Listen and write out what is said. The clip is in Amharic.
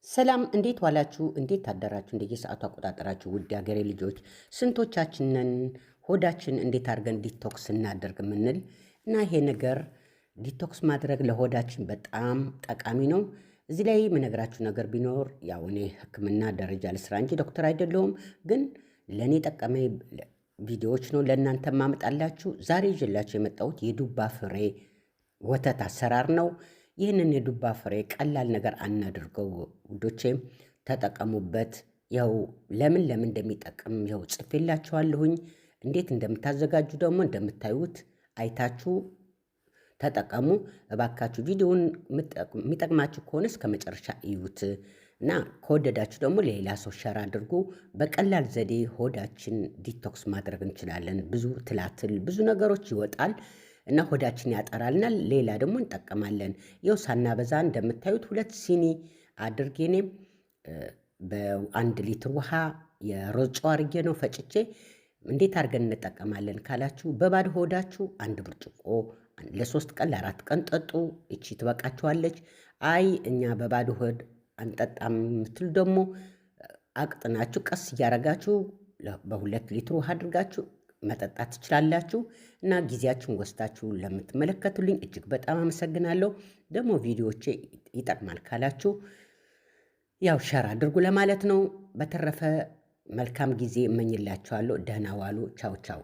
ሰላም እንዴት ዋላችሁ? እንዴት አደራችሁ? እንደየሰዓቱ አቆጣጠራችሁ ውድ ሀገሬ ልጆች ስንቶቻችንን ሆዳችን እንዴት አድርገን ዲቶክስ እናደርግ የምንል እና ይሄ ነገር ዲቶክስ ማድረግ ለሆዳችን በጣም ጠቃሚ ነው። እዚህ ላይ የምነግራችሁ ነገር ቢኖር ያው እኔ ሕክምና ደረጃ ልስራ እንጂ ዶክተር አይደለሁም፣ ግን ለእኔ ጠቀመኝ ቪዲዮዎች ነው ለእናንተ ማመጣላችሁ። ዛሬ ይዤላችሁ የመጣሁት የዱባ ፍሬ ወተት አሰራር ነው። ይህንን የዱባ ፍሬ ቀላል ነገር አናድርገው ውዶቼ፣ ተጠቀሙበት። ያው ለምን እንደሚጠቅም ያው ጽፌላችኋለሁኝ። እንዴት እንደምታዘጋጁ ደግሞ እንደምታዩት አይታችሁ ተጠቀሙ እባካችሁ። ቪዲዮውን የሚጠቅማችሁ ከሆነ እስከ መጨረሻ እዩት እና ከወደዳችሁ ደግሞ ለሌላ ሰው ሸር አድርጉ። በቀላል ዘዴ ሆዳችን ዲቶክስ ማድረግ እንችላለን። ብዙ ትላትል ብዙ ነገሮች ይወጣል እና ሆዳችን ያጠራልና ሌላ ደግሞ እንጠቀማለን። ይኸው ሳናበዛ እንደምታዩት 2 ሲኒ አድርጌ እኔም በ1 ሊትር ውሃ የሮዝ ጨው አድርጌ ነው ፈጭቼ። እንዴት አድርገን እንጠቀማለን ካላችሁ በባዶ ሆዳችሁ 1 ብርጭቆ ለ3 ቀን ለ4 ቀን ጠጡ። እቺ ትበቃችኋለች። አይ እኛ በባዶ ሆድ አንጠጣም የምትሉ ደግሞ አቅጥናችሁ ቀስ እያረጋችሁ በ2 ሊትር ውሃ አድርጋችሁ መጠጣት ትችላላችሁ። እና ጊዜያችሁን ወስዳችሁ ለምትመለከቱልኝ እጅግ በጣም አመሰግናለሁ። ደግሞ ቪዲዮዎቼ ይጠቅማል ካላችሁ ያው ሸር አድርጉ ለማለት ነው። በተረፈ መልካም ጊዜ እመኝላችኋለሁ። ደህና ዋሉ። ቻው ቻው።